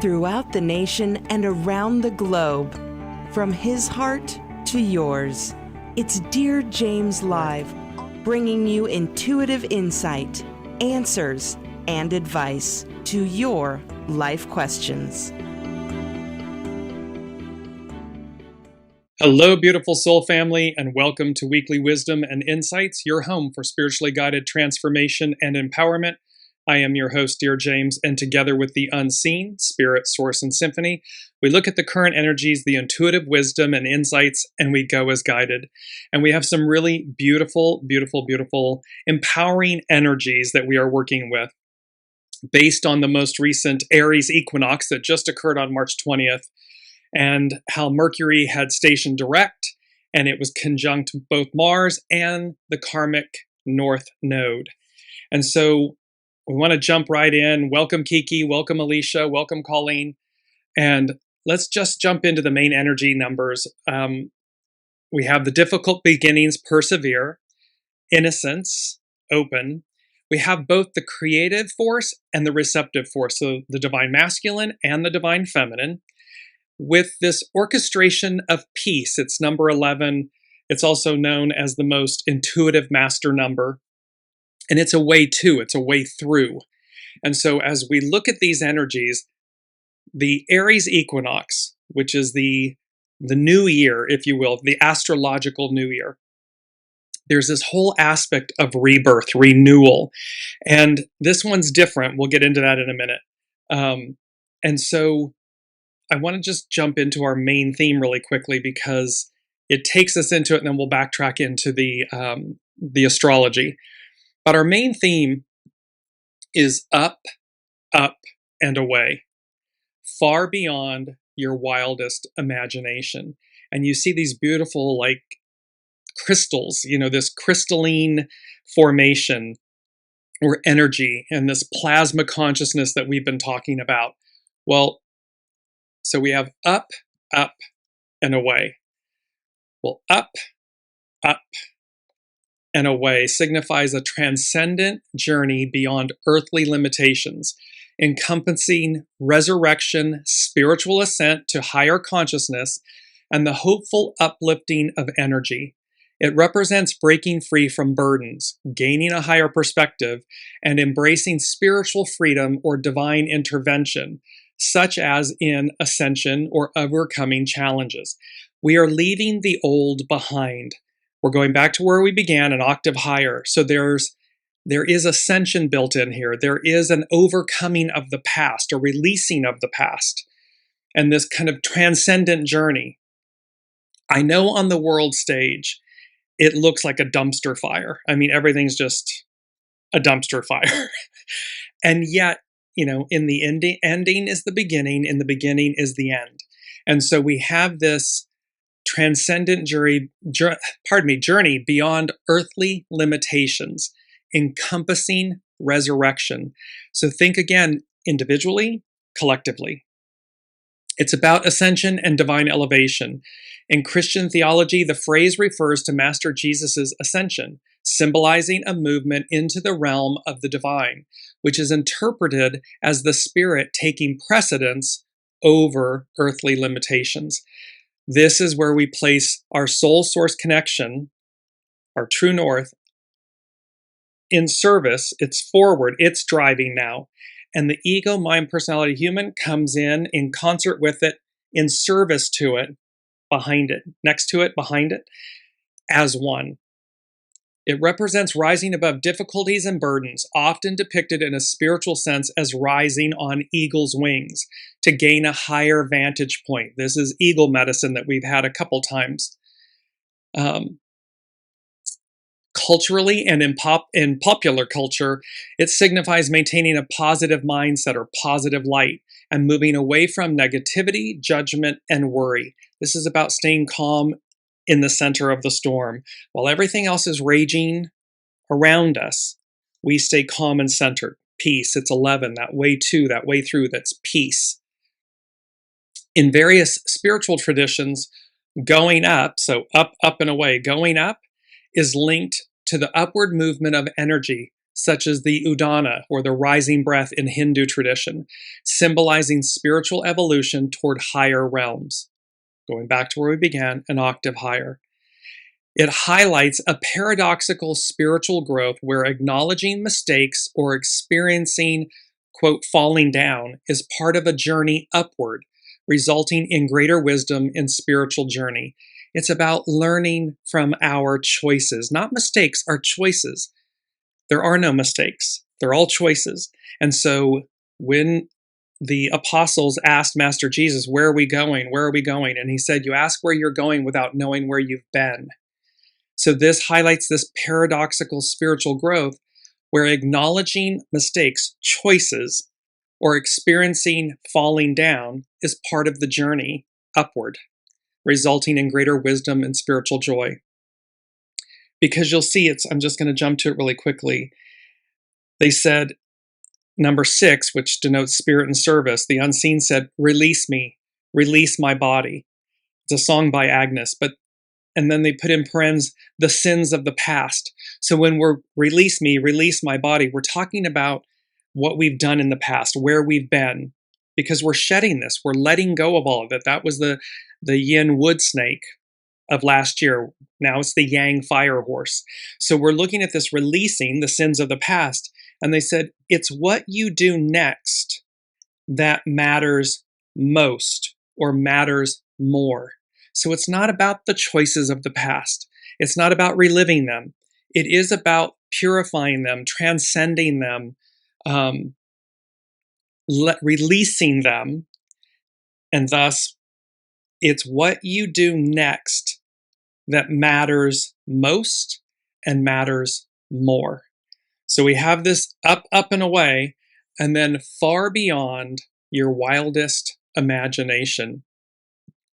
throughout the nation and around the globe. From his heart to yours, it's Dear James Live, bringing you intuitive insight, answers, and advice to your life questions. Hello, beautiful soul family, and welcome to Weekly Wisdom and Insights, your home for spiritually guided transformation and empowerment. I am your host, Dearjames, and together with the unseen, Spirit, Source, and Symphony, we look at the current energies, the intuitive wisdom and insights, and we go as guided. And we have some really beautiful, beautiful, beautiful, empowering energies that we are working with based on the most recent Aries equinox that just occurred on March 20th, and how Mercury had stationed direct, and it was conjunct both Mars and the karmic North Node. And so we want to jump right in. Welcome, Kiki. Welcome, Alicia. Welcome, Colleen. And let's just jump into the main energy numbers. We have the difficult beginnings, persevere, innocence, open. We have both the creative force and the receptive force, so the divine masculine and the divine feminine. With this orchestration of peace, it's number 11. It's also known as the most intuitive master number. And it's a way to, it's a way through. And so as we look at these energies, the Aries equinox, which is the new year, if you will, the astrological new year, there's this whole aspect of rebirth, renewal. And this one's different. We'll get into that in a minute. And so I want to just jump into our main theme really quickly because it takes us into it, and then we'll backtrack into the astrology. But our main theme is up, up, and away, far beyond your wildest imagination. And you see these beautiful, like, crystals, this crystalline formation or energy and this plasma consciousness that we've been talking about. Well, so we have up, up, and away. Well, up, and away signifies a transcendent journey beyond earthly limitations, encompassing resurrection, spiritual ascent to higher consciousness, and the hopeful uplifting of energy. It represents breaking free from burdens, gaining a higher perspective, and embracing spiritual freedom or divine intervention, such as in ascension or overcoming challenges. We are leaving the old behind. We're going back to where we began, an octave higher. So there is ascension built in here. There is an overcoming of the past, a releasing of the past, and this kind of transcendent journey. I know on the world stage, it looks like a dumpster fire. I mean, everything's just a dumpster fire. And yet, in the ending is the beginning, in the beginning is the end. And so we have this transcendent journey beyond earthly limitations, encompassing resurrection. So think again, individually, collectively. It's about ascension and divine elevation. In Christian theology, the phrase refers to Master Jesus' ascension, symbolizing a movement into the realm of the divine, which is interpreted as the spirit taking precedence over earthly limitations. This is where we place our soul source connection, our true north, in service. It's forward, it's driving now. And the ego, mind, personality, human comes in concert with it, in service to it, behind it, next to it, behind it, as one. It represents rising above difficulties and burdens, often depicted in a spiritual sense as rising on eagle's wings to gain a higher vantage point. This is eagle medicine that we've had a couple times. Culturally and in popular culture, it signifies maintaining a positive mindset or positive light and moving away from negativity, judgment, and worry. This is about staying calm in the center of the storm. While everything else is raging around us, we stay calm and centered. Peace, it's 11, that way to, that way through, that's peace. In various spiritual traditions, going up, so up, up and away, going up is linked to the upward movement of energy such as the Udana, or the rising breath in Hindu tradition, symbolizing spiritual evolution toward higher realms. Going back to where we began, an octave higher. It highlights a paradoxical spiritual growth where acknowledging mistakes or experiencing, quote, falling down is part of a journey upward, resulting in greater wisdom in spiritual journey. It's about learning from our choices, not mistakes, our choices. There are no mistakes. They're all choices. And so when the apostles asked Master Jesus, where are we going? Where are we going? And he said, you ask where you're going without knowing where you've been. So this highlights this paradoxical spiritual growth where acknowledging mistakes, choices, or experiencing falling down is part of the journey upward, resulting in greater wisdom and spiritual joy. Because you'll see I'm just going to jump to it really quickly. They said, number 6, which denotes spirit and service, the unseen said, release me, release my body. It's a song by Agnes, and then they put in parentheses, the sins of the past. So when we're release me, release my body, we're talking about what we've done in the past, where we've been, because we're shedding this. We're letting go of all of it. That was the yin wood snake of last year. Now it's the yang fire horse. So we're looking at this releasing the sins of the past. And they said, it's what you do next that matters most or matters more. So it's not about the choices of the past. It's not about reliving them. It is about purifying them, transcending them, releasing them. And thus, it's what you do next that matters most and matters more. So we have this up, and away, and then far beyond your wildest imagination.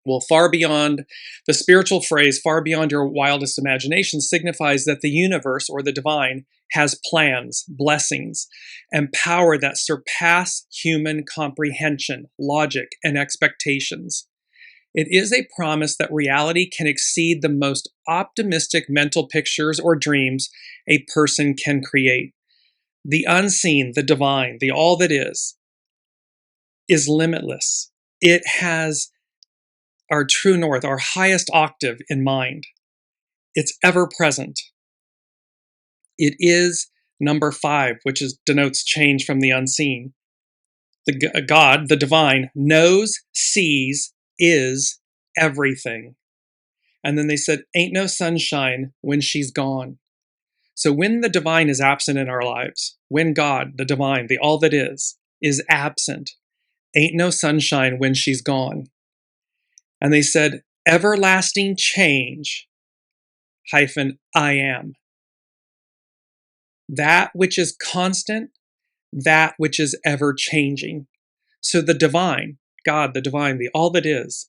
Well, far beyond, the spiritual phrase, far beyond your wildest imagination, signifies that the universe or the divine has plans, blessings, and power that surpass human comprehension, logic, and expectations. It is a promise that reality can exceed the most optimistic mental pictures or dreams a person can create. The unseen, the divine, the all that is limitless. It has our true north, our highest octave in mind. It's ever present. It is number 5, which denotes change from the unseen. The God, the divine, knows, sees, is everything. And then they said, ain't no sunshine when she's gone. So when the divine is absent in our lives, when God, the divine, the all that is absent, ain't no sunshine when she's gone. And they said, everlasting change, I am. That which is constant, that which is ever changing. So the divine, God, the divine, the all that is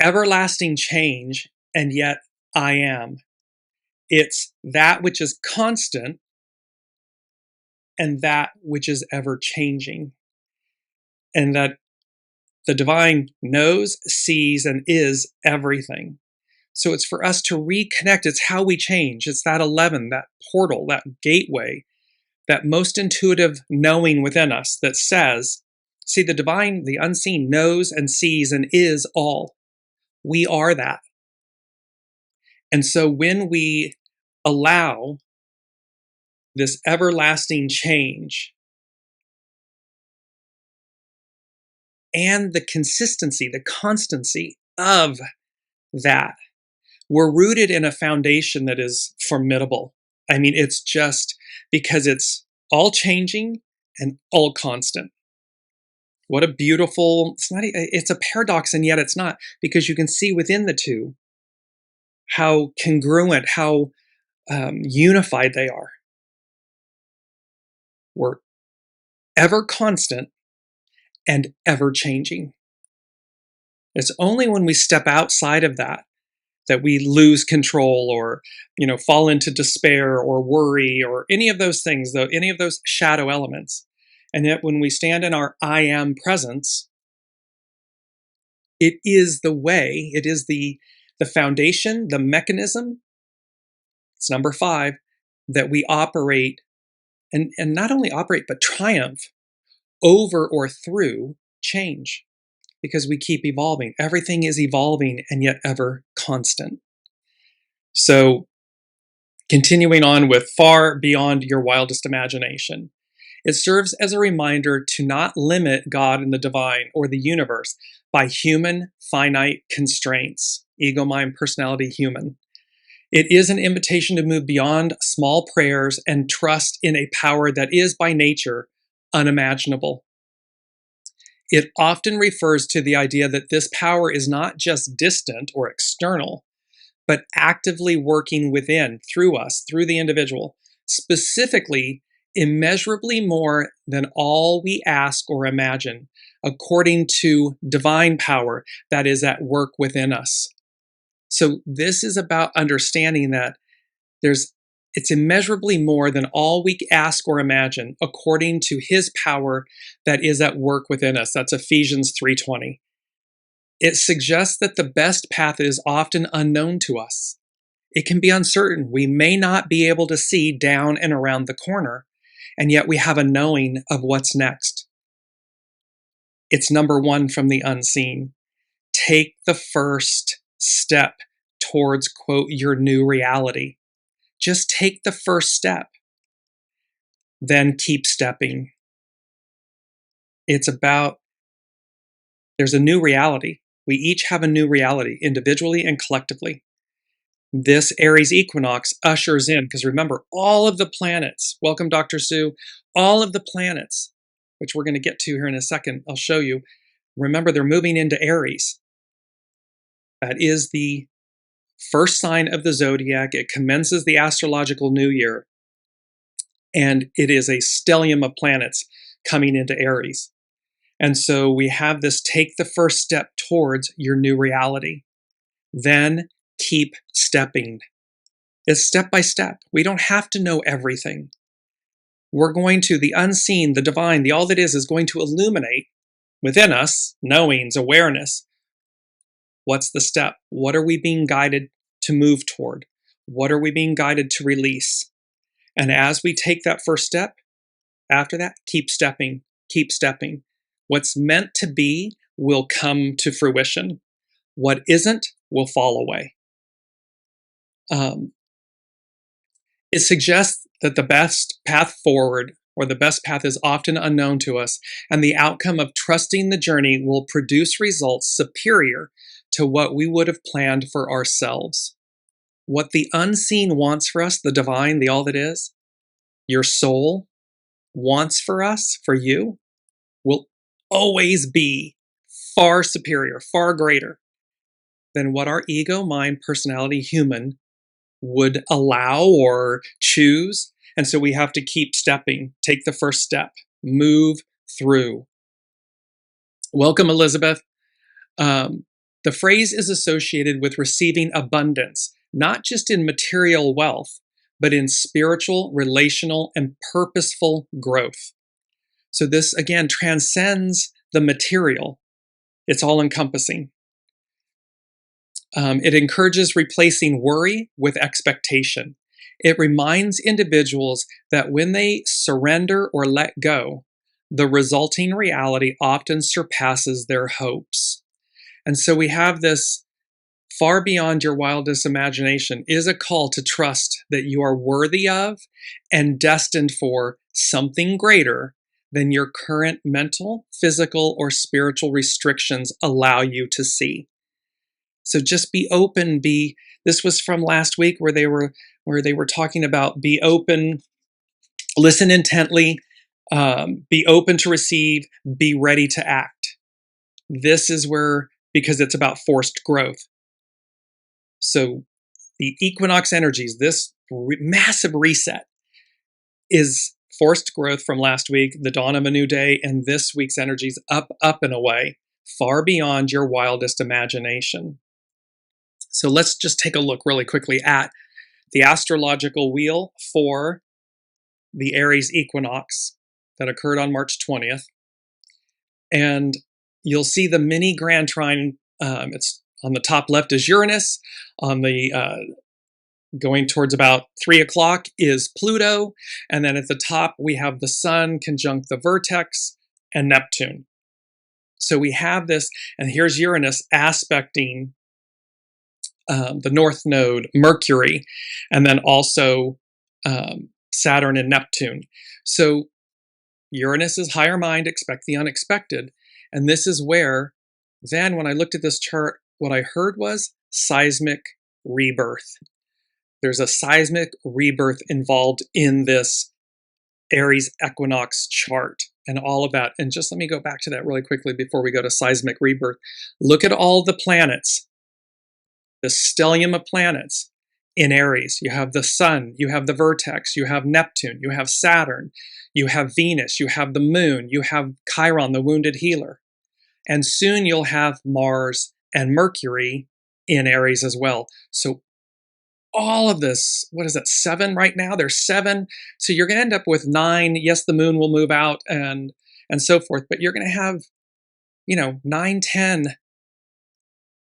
everlasting change, and yet I am. It's that which is constant and that which is ever changing. And that the divine knows, sees, and is everything. So it's for us to reconnect. It's how we change. It's that 11, that portal, that gateway, that most intuitive knowing within us that says, see, the divine, the unseen, knows and sees and is all. We are that. And so when we allow this everlasting change and the consistency, the constancy of that, we're rooted in a foundation that is formidable. I mean, it's just because it's all changing and all constant. What a beautiful, it's a paradox, and yet it's not, because you can see within the two how congruent, how unified they are. We're ever constant and ever changing. It's only when we step outside of that we lose control, or fall into despair or worry or any of those things, though, any of those shadow elements. And yet when we stand in our I am presence, it is the way, it is the foundation, the mechanism. It's number 5 that we operate, and not only operate, but triumph over or through change, because we keep evolving. Everything is evolving and yet ever constant. So, continuing on with far beyond your wildest imagination, it serves as a reminder to not limit God and the divine or the universe by human finite constraints. Ego, mind, personality, human. It is an invitation to move beyond small prayers and trust in a power that is by nature unimaginable. It often refers to the idea that this power is not just distant or external, but actively working within, through us, through the individual, specifically, immeasurably more than all we ask or imagine, according to divine power that is at work within us. So this is about understanding that it's immeasurably more than all we ask or imagine, according to his power that is at work within us. That's Ephesians 3:20. It suggests that the best path is often unknown to us. It can be uncertain. We may not be able to see down and around the corner, and yet we have a knowing of what's next. It's number one from the unseen. Take the first step towards, quote, your new reality. Just take the first step. Then keep stepping. It's about, there's a new reality. We each have a new reality, individually and collectively. This Aries equinox ushers in, because remember, all of the planets, welcome Dr. Sue, all of the planets, which we're going to get to here in a second, I'll show you. Remember, they're moving into Aries. That is the first sign of the zodiac. It commences the astrological new year. And it is a stellium of planets coming into Aries. And so we have this take the first step towards your new reality. Then keep stepping. It's step by step. We don't have to know everything. We're going to, the unseen, the divine, the all that is going to illuminate within us, knowings, awareness. What's the step? What are we being guided to move toward? What are we being guided to release? And as we take that first step, after that, keep stepping, keep stepping. What's meant to be will come to fruition. What isn't will fall away. It suggests that the best path forward, or the best path, is often unknown to us, and the outcome of trusting the journey will produce results superior to what we would have planned for ourselves. What the unseen wants for us, the divine, the all that is, your soul wants for us, for you, will always be far superior, far greater than what our ego, mind, personality, human would allow or choose. And so we have to keep stepping, take the first step, move through. Welcome, Elizabeth. The phrase is associated with receiving abundance, not just in material wealth, but in spiritual, relational, and purposeful growth. So this, again, transcends the material. It's all-encompassing. It encourages replacing worry with expectation. It reminds individuals that when they surrender or let go, the resulting reality often surpasses their hopes. And so we have this far beyond your wildest imagination is a call to trust that you are worthy of and destined for something greater than your current mental, physical, or spiritual restrictions allow you to see. So just be open, this was from last week where they were talking about be open, listen intently, be open to receive, be ready to act. This is where, because it's about forced growth. So the equinox energies, this massive reset, is forced growth from last week, the dawn of a new day, and this week's energies up, and away, far beyond your wildest imagination. So let's just take a look really quickly at the astrological wheel for the Aries equinox that occurred on March 20th. And you'll see the mini grand trine. It's on the top left is Uranus. On the Going towards about 3 o'clock is Pluto. And then at the top, we have the Sun conjunct the vertex and Neptune. So we have this, and here's Uranus aspecting the North Node, Mercury, and then also Saturn and Neptune. So Uranus is higher mind, expect the unexpected. And this is where, then when I looked at this chart, what I heard was seismic rebirth. There's a seismic rebirth involved in this Aries equinox chart and all of that. And just let me go back to that really quickly before we go to seismic rebirth. Look at all the planets, the stellium of planets in Aries. You have the Sun, you have the vertex, you have Neptune, you have Saturn, you have Venus, you have the Moon, you have Chiron, the wounded healer. And soon you'll have Mars and Mercury in Aries as well. So all of this, what is that, 7 right now? There's 7. So you're going to end up with 9. Yes, the moon will move out and so forth, but you're going to have, 9, 10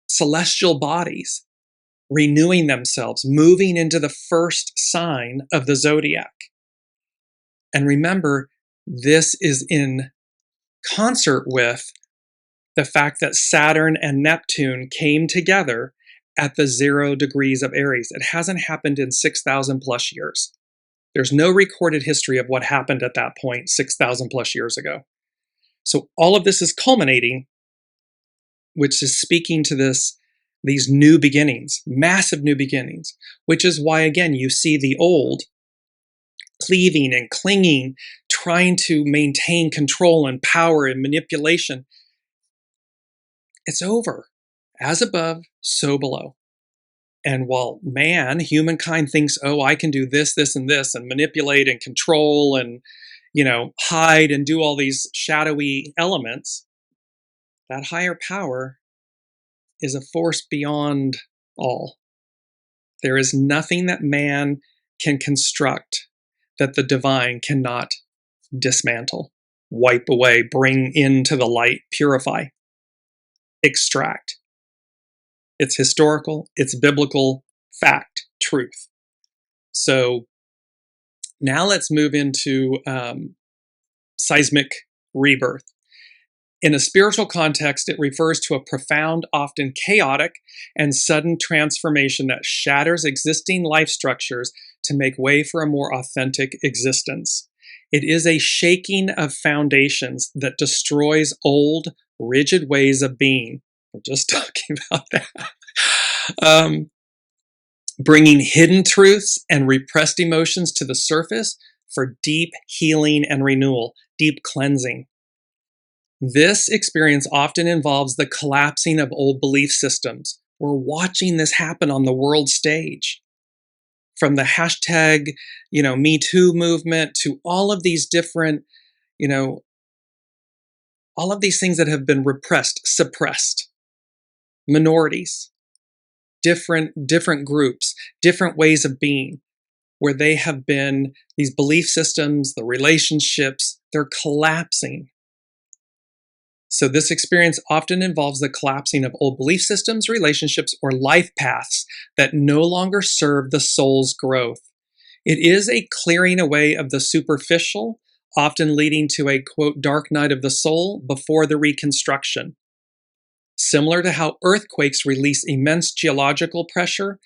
celestial bodies renewing themselves, moving into the first sign of the zodiac. And remember, this is in concert with the fact that Saturn and Neptune came together at the 0 degrees of Aries. It hasn't happened in 6,000 plus years. There's no recorded history of what happened at that point 6,000 plus years ago. So all of this is culminating, which is speaking to these new beginnings, massive new beginnings, which is why, again, you see the old cleaving and clinging, trying to maintain control and power and manipulation. It's over. As above, so below. And while humankind thinks, oh, I can do this, this, and this, and manipulate and control and, hide and do all these shadowy elements, that higher power is a force beyond all. There is nothing that man can construct that the divine cannot dismantle, wipe away, bring into the light, purify, extract. It's historical, it's biblical, fact, truth. So now let's move into seismic rebirth. In a spiritual context, it refers to a profound, often chaotic, and sudden transformation that shatters existing life structures to make way for a more authentic existence. It is a shaking of foundations that destroys old, rigid ways of being. We're just talking about that. Bringing hidden truths and repressed emotions to the surface for deep healing and renewal, deep cleansing. This experience often involves the collapsing of old belief systems. We're watching this happen on the world stage. From the hashtag, Me Too movement to all of these different, all of these things that have been repressed, suppressed. Minorities, different groups, different ways of being, where they have been, these belief systems, the relationships, they're collapsing. So this experience often involves the collapsing of old belief systems, relationships, or life paths that no longer serve the soul's growth. It is a clearing away of the superficial, often leading to a, quote, dark night of the soul before the reconstruction. Similar to how earthquakes release immense geological pressure,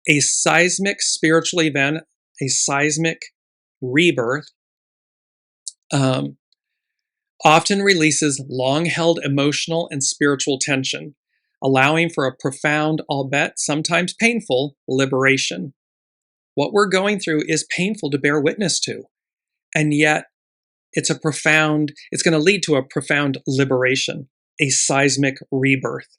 a seismic spiritual event, a seismic rebirth, often releases long-held emotional and spiritual tension, allowing for a profound, albeit sometimes painful, liberation. What we're going through is painful to bear witness to, and yet it's going to lead to a profound liberation, a seismic rebirth.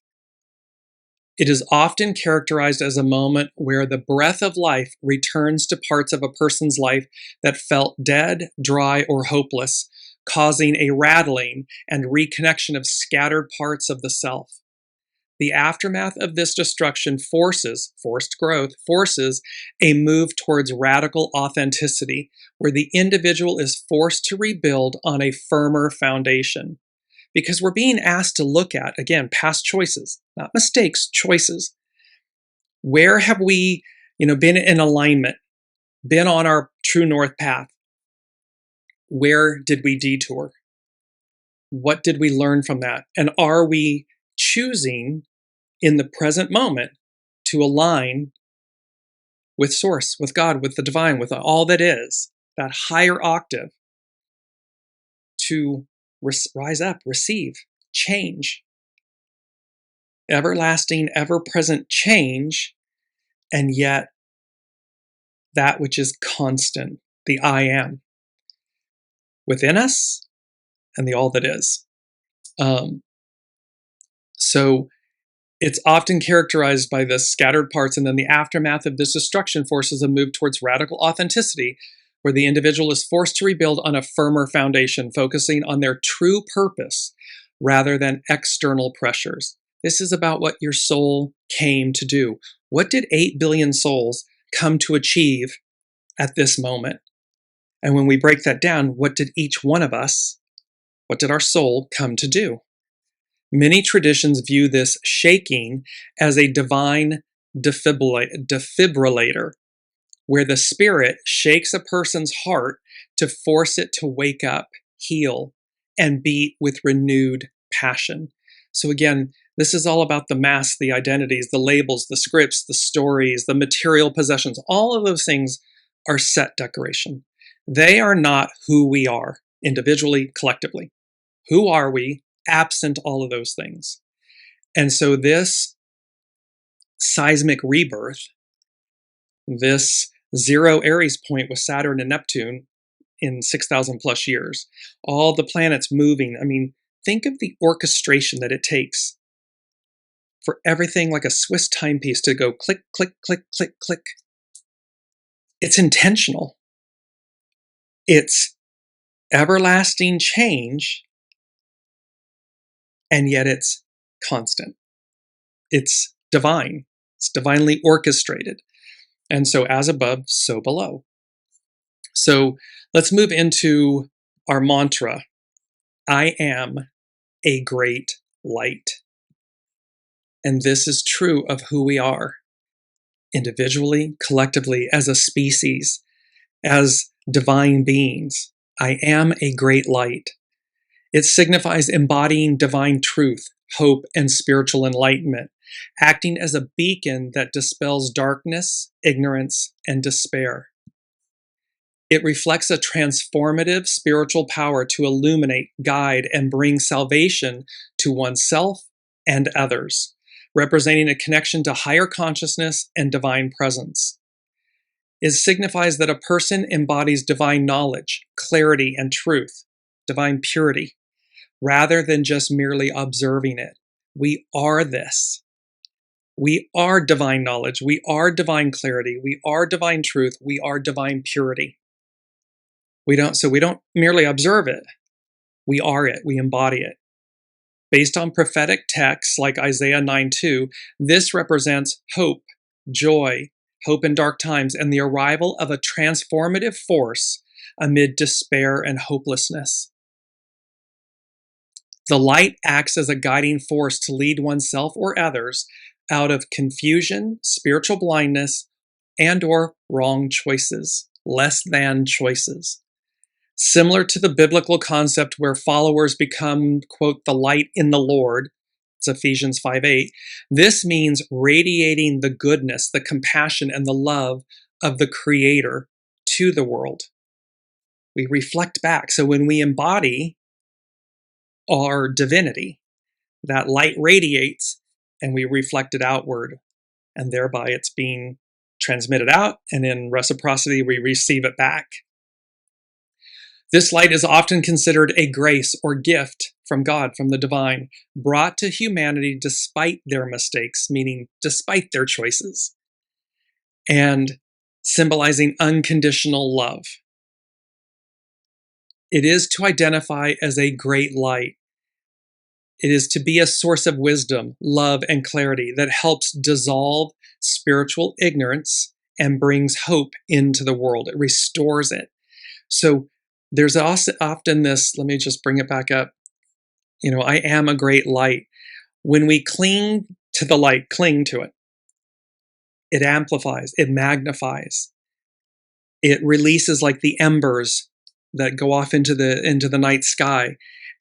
It is often characterized as a moment where the breath of life returns to parts of a person's life that felt dead, dry, or hopeless, causing a rattling and reconnection of scattered parts of the self. The aftermath of this destruction forced growth, forces a move towards radical authenticity, where the individual is forced to rebuild on a firmer foundation. Because we're being asked to look at, again, past choices, not mistakes, choices. Where have we, been in alignment, been on our true north path. Where did we detour? What did we learn from that? And are we choosing in the present moment to align with Source, with God, with the divine, with all that is, that higher octave, to rise up, receive, change, everlasting, ever-present change, and yet that which is constant, the I am, within us and the all that is. So it's often characterized by the scattered parts, and then the aftermath of this destruction forces a move towards radical authenticity, where the individual is forced to rebuild on a firmer foundation, focusing on their true purpose rather than external pressures. This is about what your soul came to do. What did 8 billion souls come to achieve at this moment? And when we break that down, what did each one of us, what did our soul come to do? Many traditions view this shaking as a divine defibrillator, where the spirit shakes a person's heart to force it to wake up, heal, and beat with renewed passion. So again, this is all about the masks, the identities, the labels, the scripts, the stories, the material possessions. All of those things are set decoration. They are not who we are, individually, collectively. Who are we, absent all of those things? And so this seismic rebirth, this zero Aries point with Saturn and Neptune in 6,000 plus years, all the planets moving. I mean, think of the orchestration that it takes for everything like a Swiss timepiece to go click, click, click, click, click. It's intentional. It's everlasting change, and yet it's constant. It's divine. It's divinely orchestrated. And so as above, so below. So let's move into our mantra. I am a great light. And this is true of who we are, individually, collectively, as a species, as divine beings. I am a great light. It signifies embodying divine truth, hope, and spiritual enlightenment, acting as a beacon that dispels darkness, ignorance, and despair. It reflects a transformative spiritual power to illuminate, guide, and bring salvation to oneself and others, representing a connection to higher consciousness and divine presence. It signifies that a person embodies divine knowledge, clarity, and truth, divine purity, rather than just merely observing it. We are this. We are divine knowledge. We are divine clarity. We are divine truth. We are divine purity. We don't merely observe it. We are it. We embody it. Based on prophetic texts like Isaiah 9:2, this represents hope, joy, hope in dark times, and the arrival of a transformative force amid despair and hopelessness. The light acts as a guiding force to lead oneself or others out of confusion, spiritual blindness, and/or wrong choices, less than choices. Similar to the biblical concept where followers become, quote, the light in the Lord, it's Ephesians 5:8, this means radiating the goodness, the compassion, and the love of the Creator to the world. We reflect back. So when we embody our divinity, that light radiates and we reflect it outward, and thereby it's being transmitted out, and in reciprocity we receive it back. This light is often considered a grace or gift from God, from the divine, brought to humanity despite their mistakes, meaning despite their choices, and symbolizing unconditional love. It is to identify as a great light. It is to be a source of wisdom, love, and clarity that helps dissolve spiritual ignorance and brings hope into the world. It restores it. So there's also often this, let me just bring it back up. I am a great light. When we cling to the light, cling to it. It amplifies, it magnifies. It releases like the embers that go off into the night sky,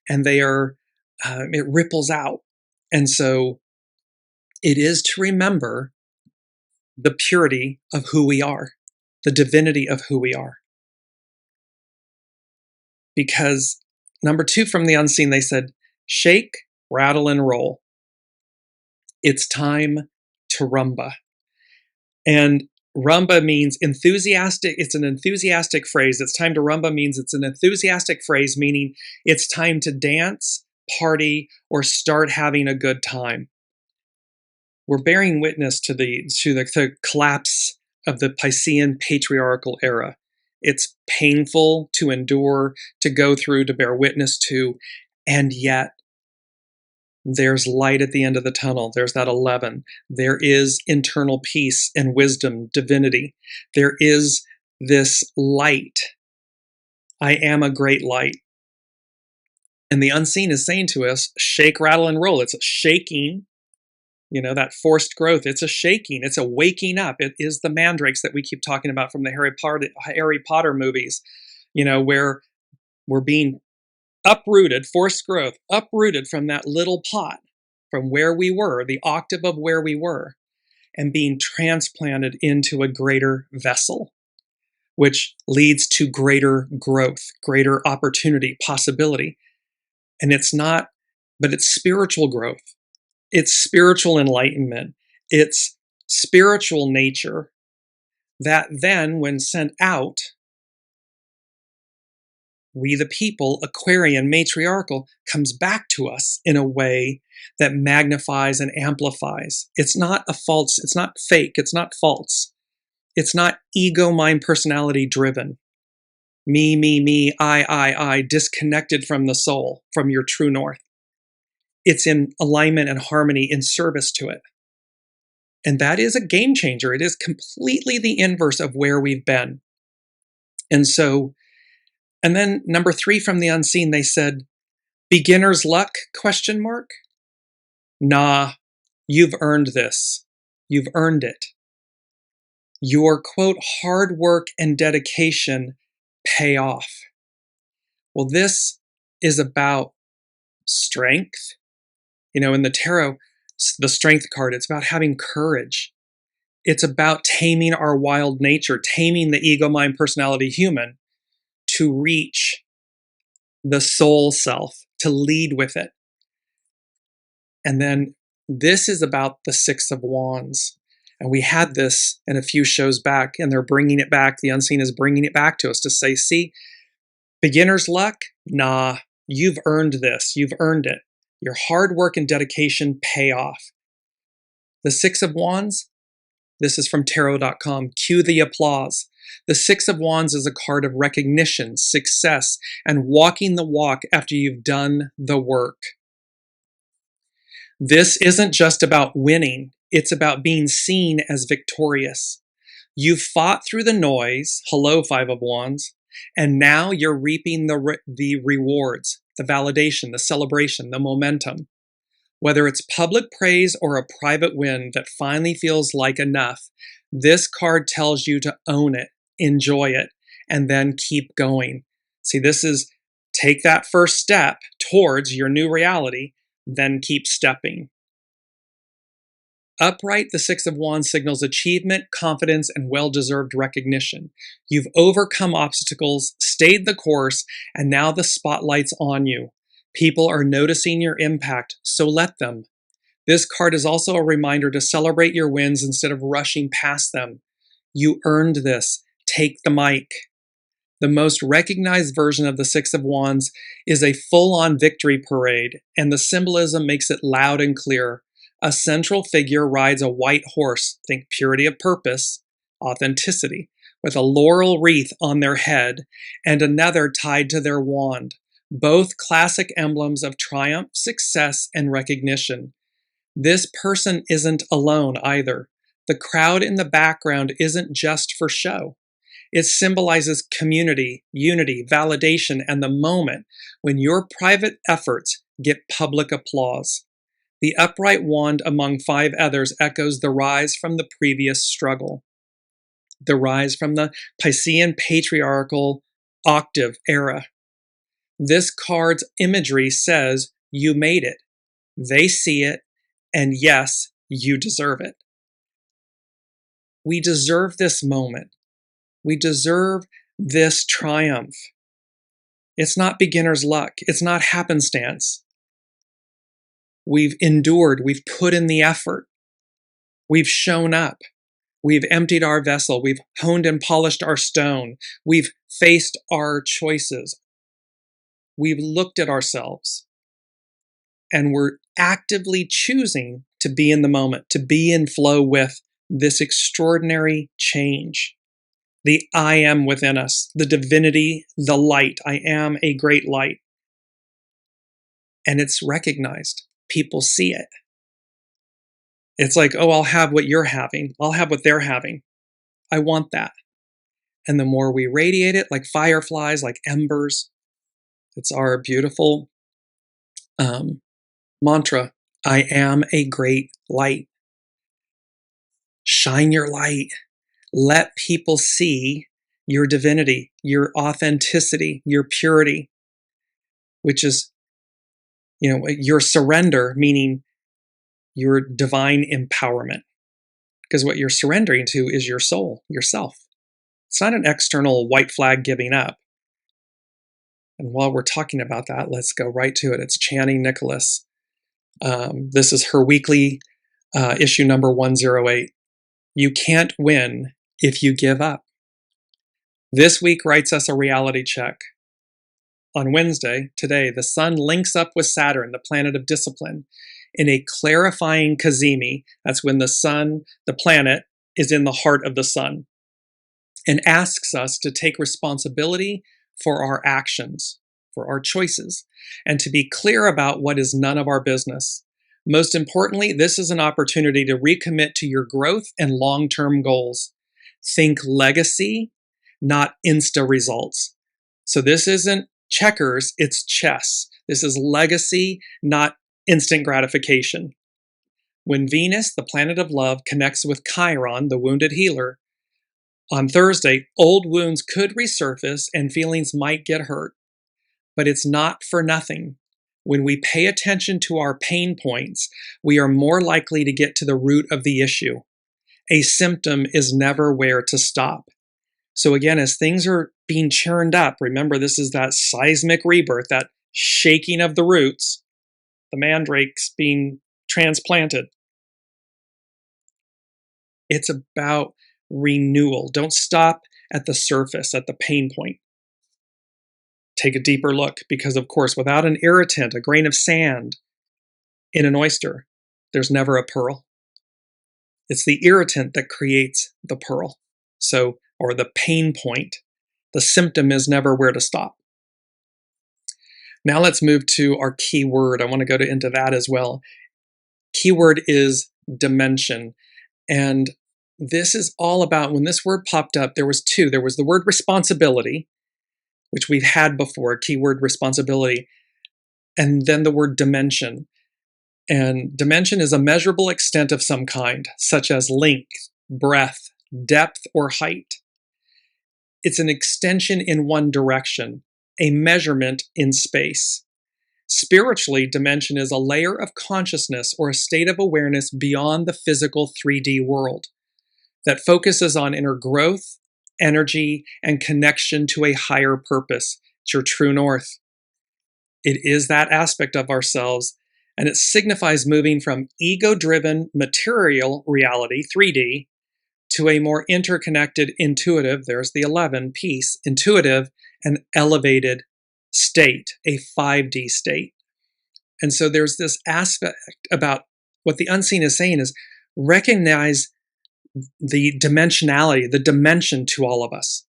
and they are, it ripples out. And so it is to remember the purity of who we are, the divinity of who we are. Because number 2 from the unseen, they said, shake, rattle, and roll. It's time to rumba. And rumba means enthusiastic. It's an enthusiastic phrase. It's time to rumba means it's an enthusiastic phrase, meaning it's time to dance, party, or start having a good time. We're bearing witness to the collapse of the Piscean patriarchal era. It's painful to endure, to go through, to bear witness to, and yet there's light at the end of the tunnel. There's that 11. There is internal peace and wisdom, divinity. There is this light. I am a great light. And the unseen is saying to us, shake, rattle, and roll. It's a shaking, that forced growth. It's a shaking. It's a waking up. It is the mandrakes that we keep talking about from the Harry Potter movies, where we're being uprooted, forced growth, uprooted from that little pot, from where we were, the octave of where we were, and being transplanted into a greater vessel, which leads to greater growth, greater opportunity, possibility. And it's spiritual growth. It's spiritual enlightenment. It's spiritual nature that then, when sent out, we the people, Aquarian, matriarchal, comes back to us in a way that magnifies and amplifies. It's not fake, it's not false. It's not ego, mind, personality driven. Me, I, disconnected from the soul, from your true north. It's in alignment and harmony, in service to it. And that is a game changer. It is completely the inverse of where we've been. And then number 3 from the unseen, they said, beginner's luck, ? Nah, you've earned this. You've earned it. Your, quote, hard work and dedication pay off. Well, this is about strength. In the tarot, the strength card, it's about having courage. It's about taming our wild nature, taming the ego, mind, personality, human, to reach the soul self, to lead with it. And then this is about the 6 of Wands. And we had this in a few shows back, and they're bringing it back. The unseen is bringing it back to us to say, see, beginner's luck? Nah, you've earned this. You've earned it. Your hard work and dedication pay off. The 6 of Wands, this is from tarot.com. Cue the applause. The 6 of Wands is a card of recognition, success, and walking the walk after you've done the work. This isn't just about winning. It's about being seen as victorious. You've fought through the noise, hello 5 of Wands, and now you're reaping the rewards, the validation, the celebration, the momentum. Whether it's public praise or a private win that finally feels like enough, this card tells you to own it, enjoy it, and then keep going. See, this is take that first step towards your new reality, then keep stepping. Upright, the 6 of Wands signals achievement, confidence, and well-deserved recognition. You've overcome obstacles, stayed the course, and now the spotlight's on you. People are noticing your impact, so let them. This card is also a reminder to celebrate your wins instead of rushing past them. You earned this. Take the mic. The most recognized version of the 6 of Wands is a full-on victory parade, and the symbolism makes it loud and clear. A central figure rides a white horse, think purity of purpose, authenticity, with a laurel wreath on their head and another tied to their wand, both classic emblems of triumph, success, and recognition. This person isn't alone either. The crowd in the background isn't just for show. It symbolizes community, unity, validation, and the moment when your private efforts get public applause. The upright wand among 5 others echoes the rise from the previous struggle, the rise from the Piscean patriarchal octave era. This card's imagery says, you made it. They see it, and yes, you deserve it. We deserve this moment. We deserve this triumph. It's not beginner's luck. It's not happenstance. We've endured. We've put in the effort. We've shown up. We've emptied our vessel. We've honed and polished our stone. We've faced our choices. We've looked at ourselves. And we're actively choosing to be in the moment, to be in flow with this extraordinary change. The I am within us, the divinity, the light. I am a great light. And it's recognized. People see it. It's like, oh, I'll have what you're having. I'll have what they're having. I want that. And the more we radiate it, like fireflies, like embers, it's our beautiful mantra. I am a great light. Shine your light. Let people see your divinity, your authenticity, your purity, which is, your surrender, meaning your divine empowerment. Because what you're surrendering to is your soul, yourself. It's not an external white flag giving up. And while we're talking about that, let's go right to it. It's Channing Nicholas. This is her weekly issue number 108. You can't win if you give up. This week writes us a reality check. On Wednesday, today, the sun links up with Saturn, the planet of discipline, in a clarifying cazimi. That's when the sun, the planet, is in the heart of the sun, and asks us to take responsibility for our actions, for our choices, and to be clear about what is none of our business. Most importantly, this is an opportunity to recommit to your growth and long-term goals. Think legacy, not insta results. So this isn't checkers, it's chess. This is legacy, not instant gratification. When Venus, the planet of love, connects with Chiron, the wounded healer, on Thursday, old wounds could resurface and feelings might get hurt. But it's not for nothing. When we pay attention to our pain points, we are more likely to get to the root of the issue. A symptom is never where to stop. So again, as things are being churned up, remember this is that seismic rebirth, that shaking of the roots, the mandrakes being transplanted. It's about renewal. Don't stop at the surface, at the pain point. Take a deeper look, because of course, without an irritant, a grain of sand in an oyster, there's never a pearl. It's the irritant that creates the pearl. Or the pain point. The symptom is never where to stop. Now let's move to our key word. I want to go into that as well. Keyword is dimension. And this is all about, when this word popped up, there was two. There was the word responsibility, which we've had before, keyword responsibility, and then the word dimension. And dimension is a measurable extent of some kind, such as length, breadth, depth, or height. It's an extension in one direction, a measurement in space. Spiritually, dimension is a layer of consciousness or a state of awareness beyond the physical 3D world that focuses on inner growth, energy, and connection to a higher purpose. It's your true north. It is that aspect of ourselves, and it signifies moving from ego-driven material reality, 3D, to a more interconnected, intuitive, there's the 11 piece, intuitive and elevated state, a 5D state. And so there's this aspect about what the unseen is saying is recognize the dimensionality, the dimension to all of us,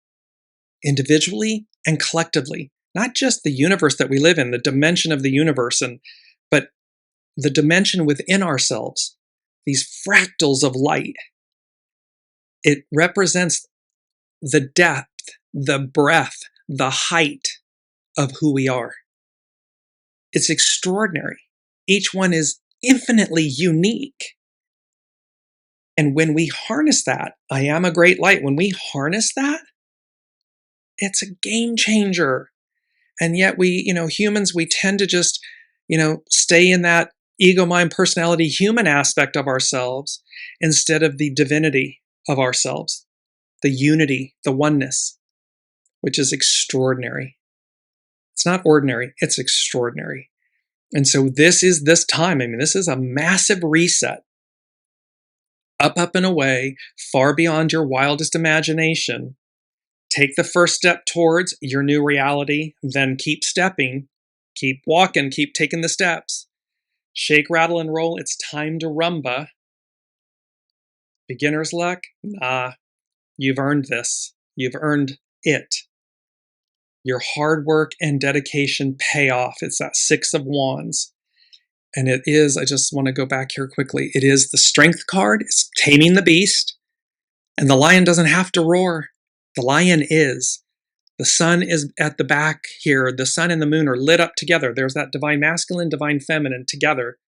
individually and collectively, not just the universe that we live in, the dimension of the universe, but the dimension within ourselves, these fractals of light. It represents the depth, the breadth, the height of who we are. It's extraordinary. Each one is infinitely unique. And when we harness that, I am a great light, when we harness that, it's a game changer. And yet we, humans, we tend to just, stay in that ego, mind, personality, human aspect of ourselves instead of the divinity of ourselves, the unity, the oneness, which is extraordinary. It's not ordinary, it's extraordinary. And so this is this time. This is a massive reset. Up and away, far beyond your wildest imagination. Take the first step towards your new reality, then keep stepping, keep walking, keep taking the steps. Shake, rattle, and roll. It's time to rumba. Beginner's luck? Nah, you've earned this. You've earned it. Your hard work and dedication pay off. It's that 6 of Wands. And it is, I just want to go back here quickly, it is the Strength card. It's taming the beast. And the lion doesn't have to roar. The lion is. The sun is at the back here. The sun and the moon are lit up together. There's that divine masculine, divine feminine together.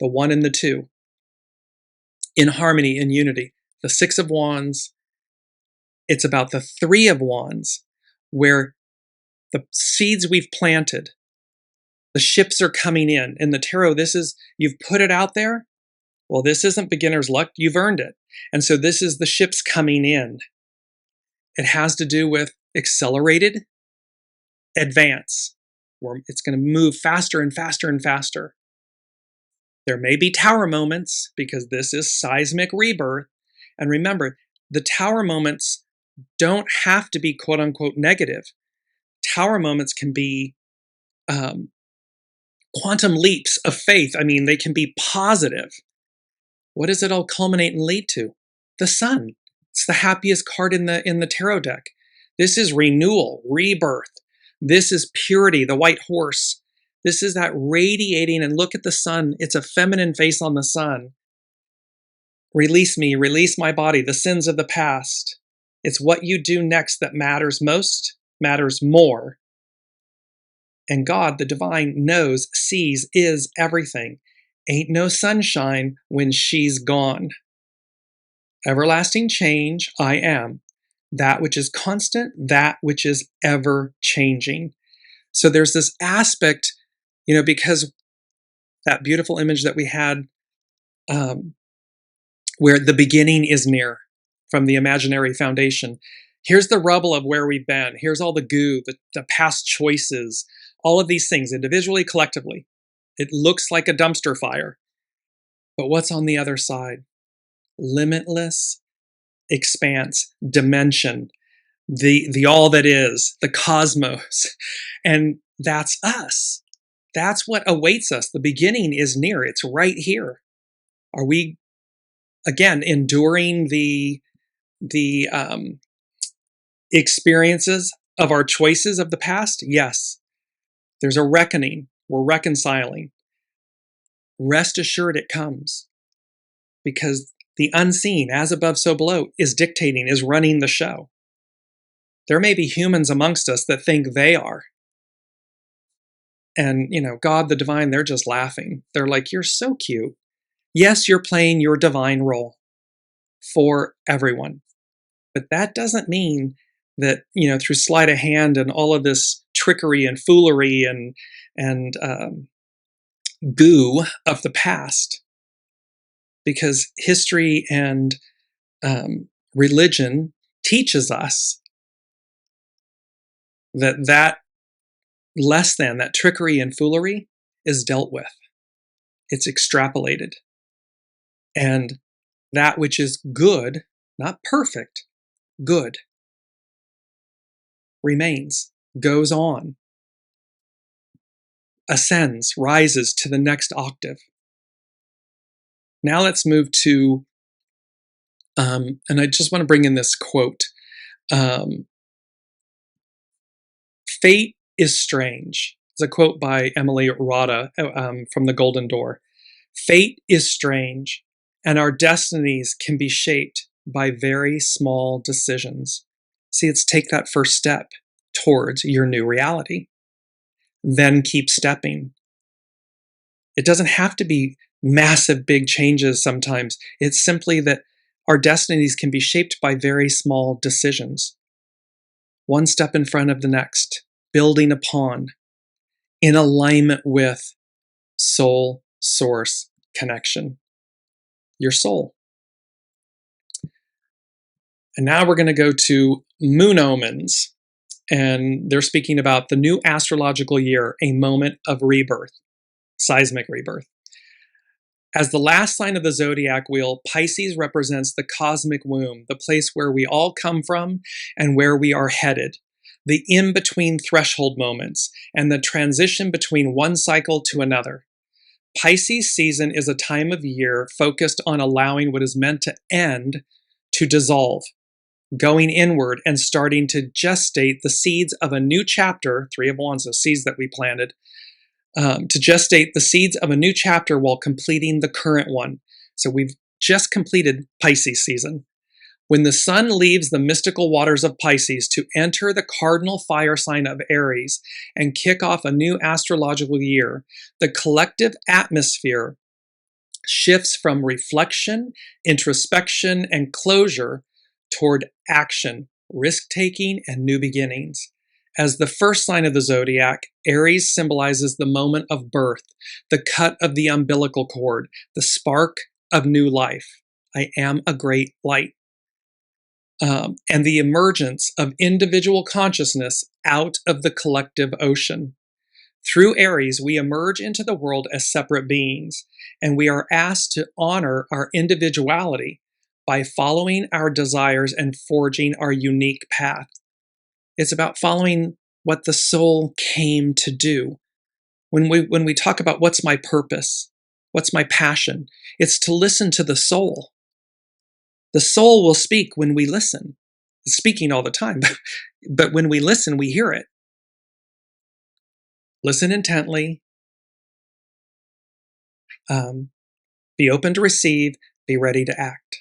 The 1 and the 2. In harmony, in unity. The 6 of Wands. It's about the 3 of Wands, where the seeds we've planted, the ships are coming in. In the tarot, this is, you've put it out there. Well, this isn't beginner's luck. You've earned it. And so this is the ships coming in. It has to do with accelerated advance, where it's going to move faster and faster and faster. There may be tower moments because this is seismic rebirth. And remember, the tower moments don't have to be quote unquote negative. Tower moments can be quantum leaps of faith. They can be positive. What does it all culminate and lead to? The sun. It's the happiest card in the tarot deck. This is renewal, rebirth. This is purity, the white horse. This is that radiating, and look at the sun. It's a feminine face on the sun. Release me, release my body, the sins of the past. It's what you do next that matters most, matters more. And God, the divine, knows, sees, is everything. Ain't no sunshine when she's gone. Everlasting change, I am. That which is constant, that which is ever changing. So there's this aspect, because that beautiful image that we had where the beginning is near from the imaginary foundation. Here's the rubble of where we've been. Here's all the goo, the past choices, all of these things, individually, collectively. It looks like a dumpster fire. But what's on the other side? Limitless expanse, dimension, the all that is, the cosmos. And that's us. That's what awaits us. The beginning is near. It's right here. Are we, again, enduring the experiences of our choices of the past? Yes. There's a reckoning. We're reconciling. Rest assured it comes. Because the unseen, as above, so below, is dictating, is running the show. There may be humans amongst us that think they are. And, God, the divine, they're just laughing. They're like, you're so cute. Yes, you're playing your divine role for everyone. But that doesn't mean that, through sleight of hand and all of this trickery and foolery and goo of the past, because history and religion teaches us that less than, that trickery and foolery is dealt with. It's extrapolated. And that which is good, not perfect, good, remains, goes on, ascends, rises to the next octave. Now let's move to, and I just want to bring in this quote. Fate is strange. It's a quote by Emily Rada from The Golden Door. Fate is strange, and our destinies can be shaped by very small decisions. See, it's take that first step towards your new reality. Then keep stepping. It doesn't have to be massive, big changes sometimes. It's simply that our destinies can be shaped by very small decisions. One step in front of the next, building upon, in alignment with soul source connection, your soul. And now we're going to go to moon omens. And they're speaking about the new astrological year, a moment of rebirth, seismic rebirth. As the last sign of the zodiac wheel, Pisces represents the cosmic womb, the place where we all come from and where we are headed, the in-between threshold moments, and the transition between one cycle to another. Pisces season is a time of year focused on allowing what is meant to end to dissolve, going inward and starting to gestate the seeds of a new chapter, Three of Wands, the seeds that we planted, to gestate the seeds of a new chapter while completing the current one. So we've just completed Pisces season. When the sun leaves the mystical waters of Pisces to enter the cardinal fire sign of Aries and kick off a new astrological year, the collective atmosphere shifts from reflection, introspection, and closure toward action, risk-taking, and new beginnings. As the first sign of the zodiac, Aries symbolizes the moment of birth, the cut of the umbilical cord, the spark of new life. I am a great light. And the emergence of individual consciousness out of the collective ocean. Through Aries, we emerge into the world as separate beings, and we are asked to honor our individuality by following our desires and forging our unique path. It's about following what the soul came to do. When we talk about what's my purpose, what's my passion, it's to listen to the soul. The soul will speak when we listen. It's speaking all the time, but when we listen, we hear it. Listen intently. Be open to receive. Be ready to act.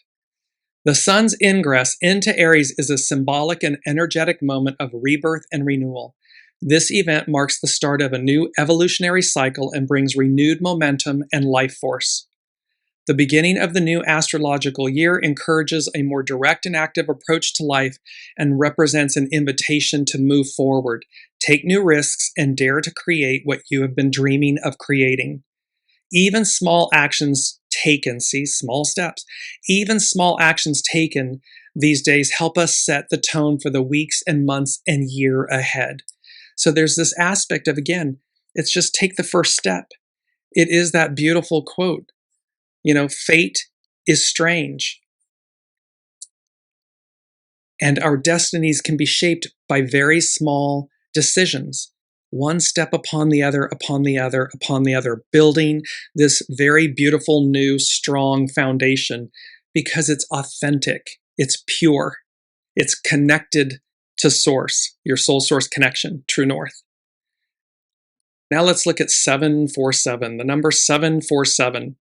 The sun's ingress into Aries is a symbolic and energetic moment of rebirth and renewal. This event marks the start of a new evolutionary cycle and brings renewed momentum and life force. The beginning of the new astrological year encourages a more direct and active approach to life and represents an invitation to move forward, take new risks, and dare to create what you have been dreaming of creating. Even small actions taken, see, small steps, even small actions taken these days help us set the tone for the weeks and months and year ahead. So there's this aspect of, again, it's just take the first step. It is that beautiful quote. You know, fate is strange. And our destinies can be shaped by very small decisions, one step upon the other, upon the other, upon the other, building this very beautiful, new, strong foundation because it's authentic, it's pure, it's connected to source, your soul source connection, true north. Now let's look at 747, the number 747.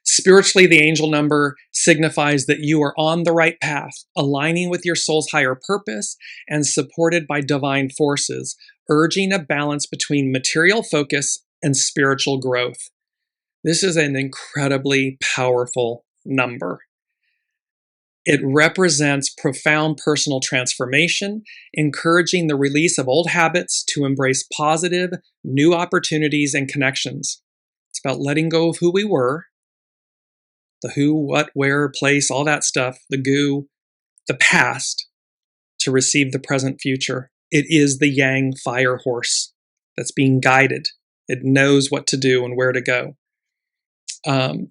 Spiritually, the angel number signifies that you are on the right path, aligning with your soul's higher purpose and supported by divine forces, urging a balance between material focus and spiritual growth. This is an incredibly powerful number. It represents profound personal transformation, encouraging the release of old habits to embrace positive, new opportunities and connections. It's about letting go of who we were, the who, what, where, place, all that stuff, the goo, the past, to receive the present future. It is the yang fire horse that's being guided. It knows what to do and where to go.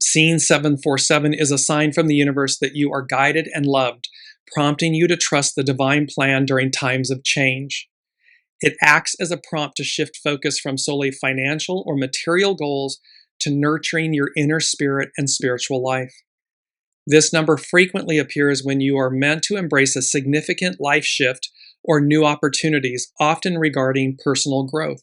Seeing 747 is a sign from the universe that you are guided and loved, prompting you to trust the divine plan during times of change. It acts as a prompt to shift focus from solely financial or material goals to nurturing your inner spirit and spiritual life. This number frequently appears when you are meant to embrace a significant life shift or new opportunities, often regarding personal growth.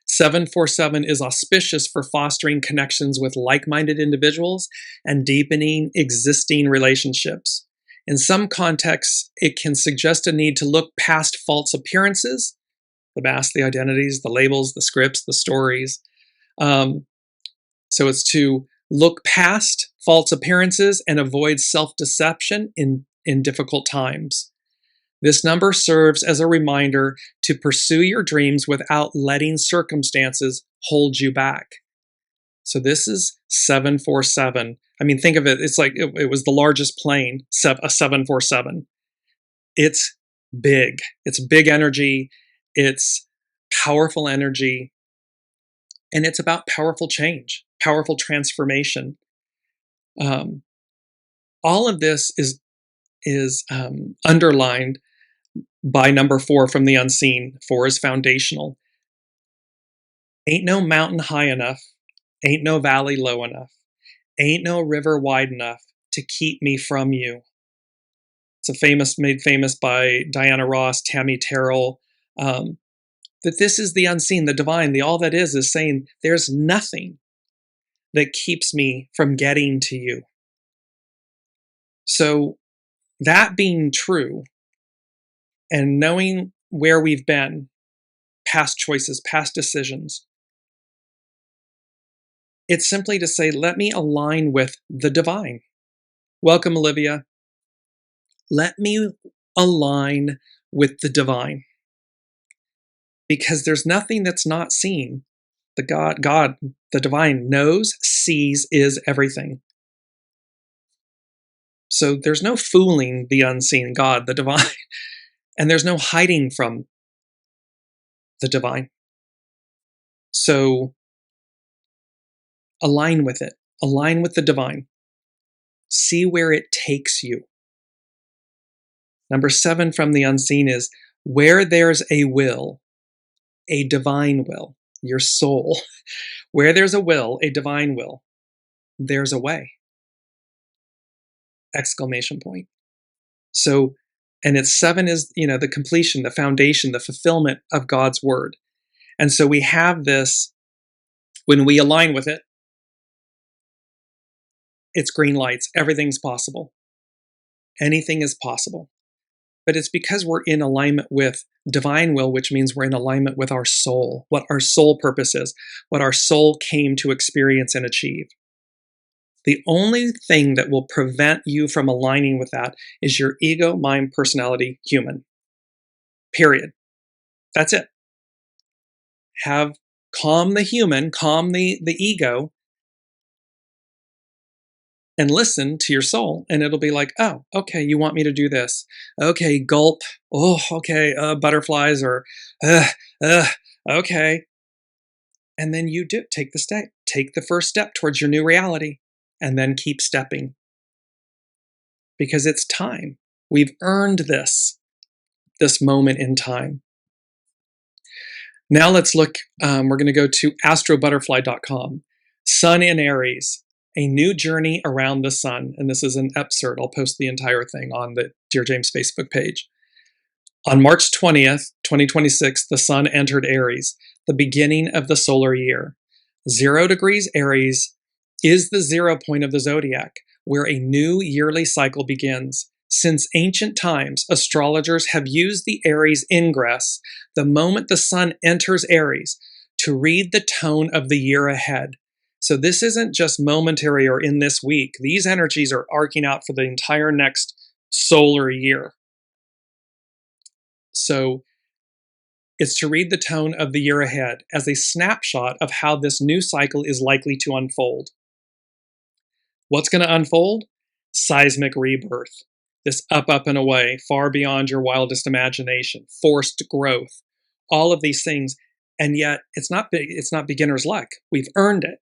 747 is auspicious for fostering connections with like-minded individuals and deepening existing relationships. In some contexts, it can suggest a need to look past false appearances, the masks, the identities, the labels, the scripts, the stories, So it's to look past false appearances and avoid self-deception in difficult times. This number serves as a reminder to pursue your dreams without letting circumstances hold you back. So this is 747. I mean, think of it, it's like it was the largest plane, a 747. It's big. It's big energy. It's powerful energy. And it's about powerful change, powerful transformation. All of this is underlined by number 4 from the unseen. 4 is foundational. Ain't no mountain high enough. Ain't no valley low enough. Ain't no river wide enough to keep me from you. It's made famous by Diana Ross, Tammy Terrell, that this is the unseen, the divine, the all that is saying there's nothing that keeps me from getting to you. So that being true, and knowing where we've been, past choices, past decisions, it's simply to say, let me align with the divine. Welcome, Olivia. Let me align with the divine. Because there's nothing that's not seen. The God, the divine knows, sees, is everything. So there's no fooling the unseen God, the divine. And there's no hiding from the divine. So align with it. Align with the divine. See where it takes you. Number 7 from the unseen is, where there's a will, a divine will, your soul. Where there's a will, a divine will, there's a way. Exclamation point. So, and it's 7 is, the completion, the foundation, the fulfillment of God's word. And so we have this, when we align with it, it's green lights. Everything's possible. Anything is possible. But it's because we're in alignment with divine will, which means we're in alignment with our soul, what our soul purpose is, what our soul came to experience and achieve. The only thing that will prevent you from aligning with that is your ego, mind, personality, human. Period. That's it. Calm the human, calm the ego, and listen to your soul, and it'll be like, oh, okay, you want me to do this. Okay, gulp. Oh, okay, butterflies, or, okay. And then you do, take the step. Take the first step towards your new reality, and then keep stepping. Because it's time. We've earned this moment in time. Now let's look, we're going to go to astrobutterfly.com. Sun in Aries. A new journey around the sun. And this is an excerpt. I'll post the entire thing on the Dearjames Facebook page. On March 20th, 2026, the sun entered Aries, the beginning of the solar year. 0 degrees Aries is the 0 point of the zodiac, where a new yearly cycle begins. Since ancient times, astrologers have used the Aries ingress, the moment the sun enters Aries, to read the tone of the year ahead. So this isn't just momentary or in this week. These energies are arcing out for the entire next solar year. So it's to read the tone of the year ahead as a snapshot of how this new cycle is likely to unfold. What's going to unfold? Seismic rebirth. This up, and away, far beyond your wildest imagination, forced growth, all of these things. And yet it's not beginner's luck. We've earned it.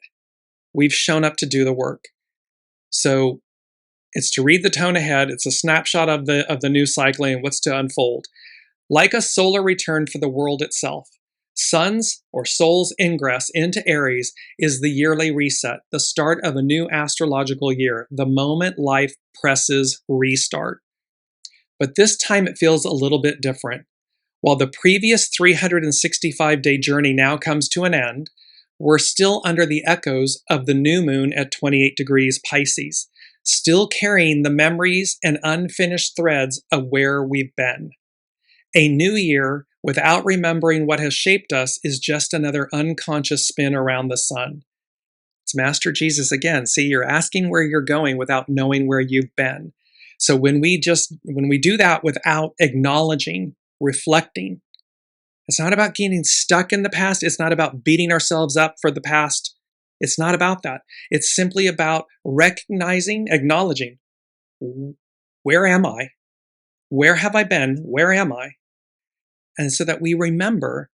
We've shown up to do the work. So it's to read the tone ahead. It's a snapshot of the new cycle and what's to unfold. Like a solar return for the world itself, sun's or soul's ingress into Aries is the yearly reset, the start of a new astrological year, the moment life presses restart. But this time it feels a little bit different. While the previous 365-day journey now comes to an end, we're still under the echoes of the new moon at 28 degrees Pisces, still carrying the memories and unfinished threads of where we've been. A new year without remembering what has shaped us is just another unconscious spin around the sun. It's Master Jesus again. See, you're asking where you're going without knowing where you've been. So when we do that without acknowledging, reflecting, it's not about getting stuck in the past. It's not about beating ourselves up for the past. It's not about that. It's simply about recognizing, acknowledging, where am I? Where have I been? Where am I? And so that we remember,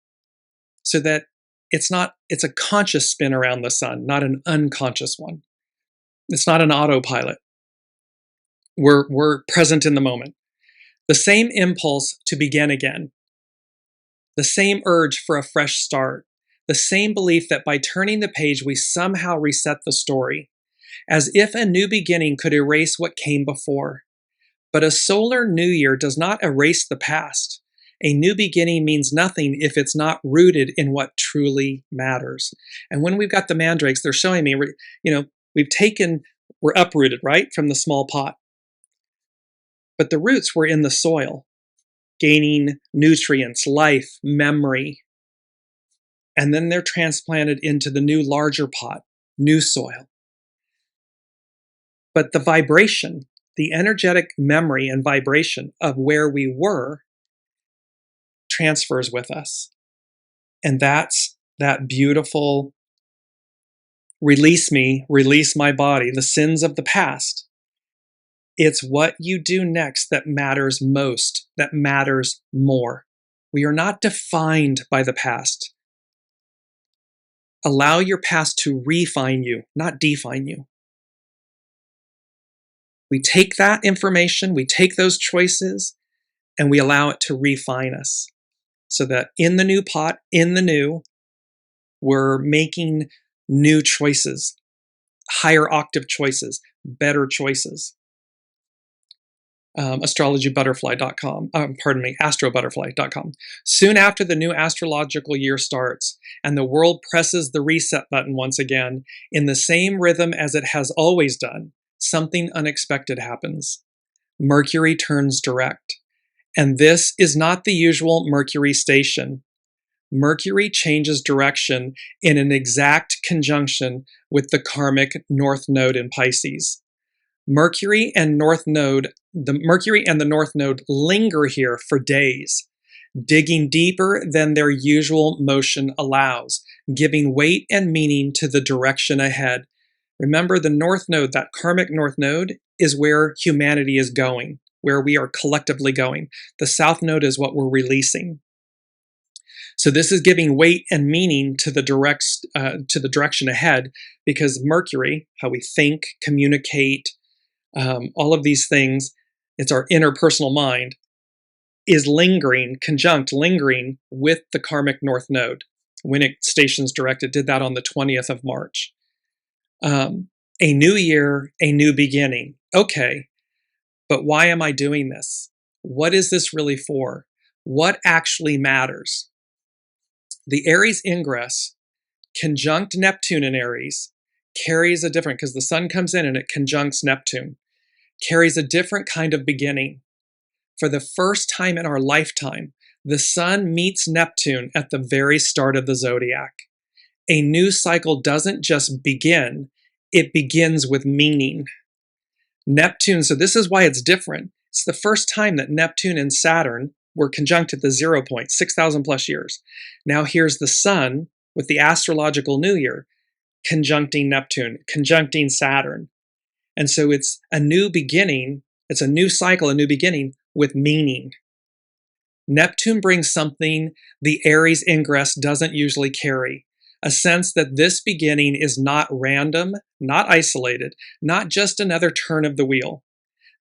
so that it's a conscious spin around the sun, not an unconscious one. It's not an autopilot. We're present in the moment. The same impulse to begin again. The same urge for a fresh start. The same belief that by turning the page, we somehow reset the story, as if a new beginning could erase what came before. But a solar new year does not erase the past. A new beginning means nothing if it's not rooted in what truly matters. And when we've got the mandrakes, they're showing me, we're uprooted, right, from the small pot. But the roots were in the soil, gaining nutrients, life, memory. And then they're transplanted into the new larger pot, new soil. But the vibration, the energetic memory and vibration of where we were transfers with us. And that's that beautiful release me, release my body, the sins of the past. It's what you do next that matters most, that matters more. We are not defined by the past. Allow your past to refine you, not define you. We take that information, we take those choices, and we allow it to refine us. So that in the new pot, in the new, we're making new choices, higher octave choices, better choices. astrobutterfly.com. Soon after the new astrological year starts and the world presses the reset button once again, in the same rhythm as it has always done, something unexpected happens. Mercury turns direct. And this is not the usual Mercury station. Mercury changes direction in an exact conjunction with the karmic North Node in Pisces. Mercury and the North Node linger here for days, digging deeper than their usual motion allows, giving weight and meaning to the direction ahead. Remember, the North Node, that karmic North Node, is where humanity is going, where we are collectively going. The South Node is what we're releasing. So this is giving weight and meaning to the direction ahead, because Mercury, how we think, communicate, all of these things, it's our interpersonal mind, is lingering with the karmic North Node. When it stations direct, it did that on the 20th of March. A new year, a new beginning. Okay, but why am I doing this? What is this really for? What actually matters? The Aries ingress, conjunct Neptune in Aries, carries a different, because the sun comes in and it conjuncts Neptune, carries a different kind of beginning. For the first time in our lifetime, the sun meets Neptune at the very start of the zodiac. A new cycle doesn't just begin, it begins with meaning. Neptune, so this is why it's different. It's the first time that Neptune and Saturn were conjunct at the 0 point, 6,000 plus years. Now here's the sun with the astrological new year, conjuncting Neptune, conjuncting Saturn. And so it's a new beginning, it's a new cycle, a new beginning with meaning. Neptune brings something the Aries ingress doesn't usually carry, a sense that this beginning is not random, not isolated, not just another turn of the wheel,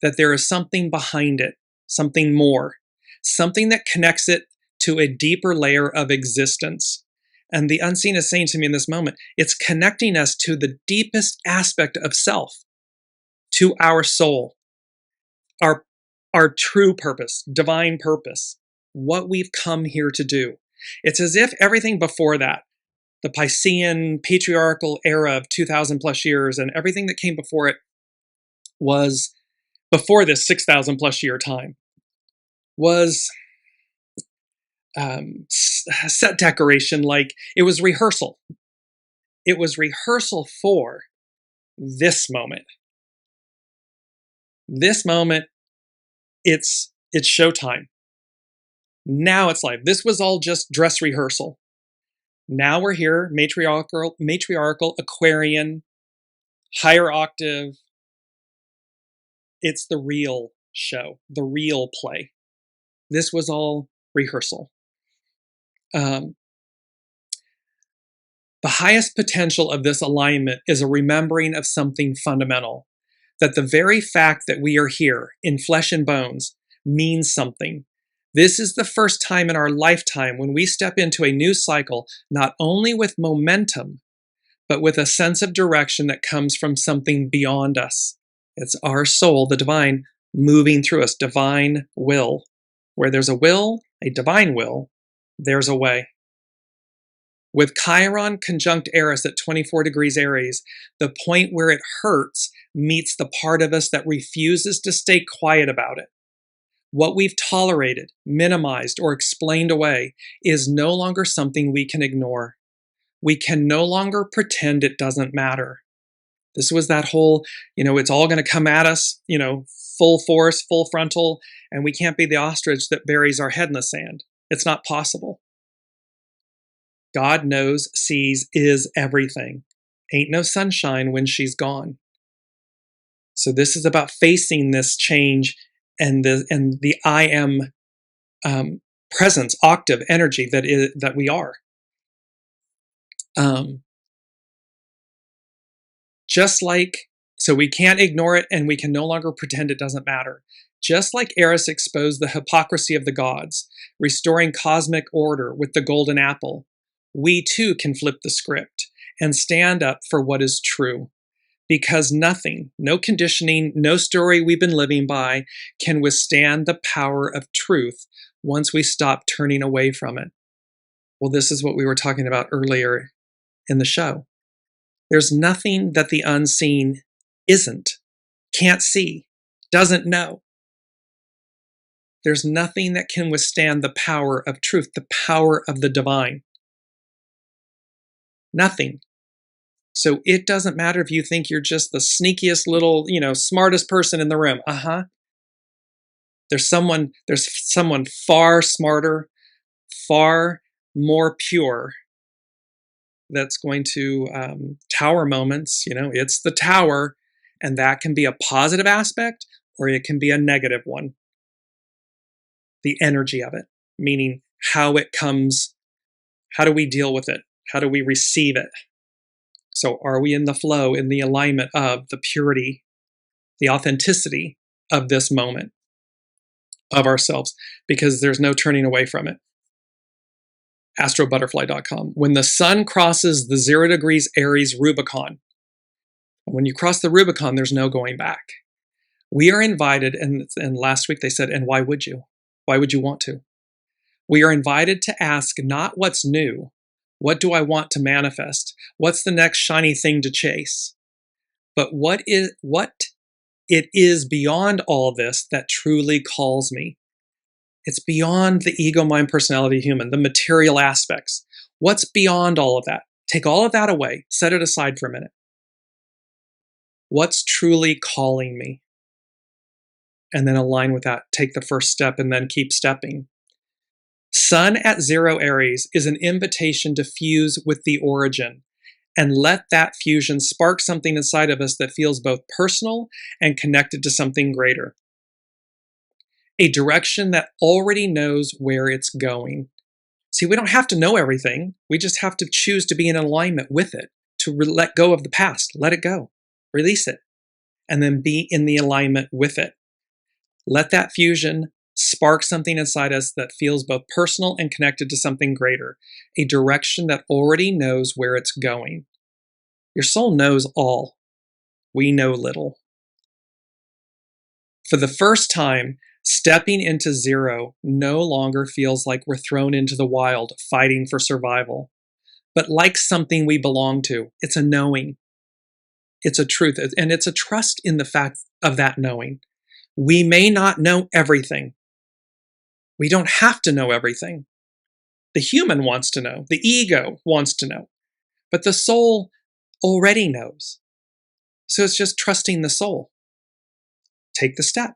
that there is something behind it, something more, something that connects it to a deeper layer of existence. And the unseen is saying to me in this moment, it's connecting us to the deepest aspect of self, to our soul, our true purpose, divine purpose, what we've come here to do. It's as if everything before that, the Piscean patriarchal era of 2,000 plus years and everything that came before it was, before this 6,000 plus year time, was set decoration, like it was rehearsal. It was rehearsal for this moment. This moment, it's showtime. Now it's live. This was all just dress rehearsal. Now we're here, matriarchal, Aquarian, higher octave. It's the real show, the real play. This was all rehearsal. The highest potential of this alignment is a remembering of something fundamental, that the very fact that we are here in flesh and bones means something. This is the first time in our lifetime when we step into a new cycle, not only with momentum, but with a sense of direction that comes from something beyond us. It's our soul, the divine, moving through us, divine will. Where there's a will, a divine will, there's a way. With Chiron conjunct Eris at 24 degrees Aries, the point where it hurts meets the part of us that refuses to stay quiet about it. What we've tolerated, minimized, or explained away is no longer something we can ignore. We can no longer pretend it doesn't matter. This was that whole, it's all going to come at us, full force, full frontal, and we can't be the ostrich that buries our head in the sand. It's not possible. God knows, sees, is everything. Ain't no sunshine when she's gone. So this is about facing this change and the I am presence, octave, energy that we are. So we can't ignore it and we can no longer pretend it doesn't matter. Just like Eris exposed the hypocrisy of the gods, restoring cosmic order with the golden apple, we too can flip the script and stand up for what is true. Because nothing, no conditioning, no story we've been living by can withstand the power of truth once we stop turning away from it. Well, this is what we were talking about earlier in the show. There's nothing that the unseen isn't, can't see, doesn't know. There's nothing that can withstand the power of truth, the power of the divine. Nothing. So it doesn't matter if you think you're just the sneakiest little, smartest person in the room. There's someone far smarter, far more pure that's going to tower moments. It's the tower, and that can be a positive aspect or it can be a negative one. The energy of it, meaning how it comes, how do we deal with it? How do we receive it? So are we in the flow, in the alignment of the purity, the authenticity of this moment of ourselves? Because there's no turning away from it. astrobutterfly.com. When the sun crosses the 0 degrees Aries Rubicon, when you cross the Rubicon, there's no going back. We are invited, and last week they said, and why would you? Why would you want to? We are invited to ask not what's new, what do I want to manifest? What's the next shiny thing to chase? But what it is beyond all this that truly calls me. It's beyond the ego, mind, personality, human, the material aspects. What's beyond all of that? Take all of that away. Set it aside for a minute. What's truly calling me? And then align with that. Take the first step and then keep stepping. Sun at 0 Aries is an invitation to fuse with the origin and let that fusion spark something inside of us that feels both personal and connected to something greater. A direction that already knows where it's going. See, we don't have to know everything. We just have to choose to be in alignment with it, to let go of the past, let it go, release it, and then be in the alignment with it. Let that fusion spark something inside us that feels both personal and connected to something greater, a direction that already knows where it's going. Your soul knows all. We know little. For the first time, stepping into 0 no longer feels like we're thrown into the wild, fighting for survival, but like something we belong to. It's a knowing. It's a truth, and it's a trust in the fact of that knowing. We may not know everything. We don't have to know everything. The human wants to know. The ego wants to know. But the soul already knows. So it's just trusting the soul. Take the step.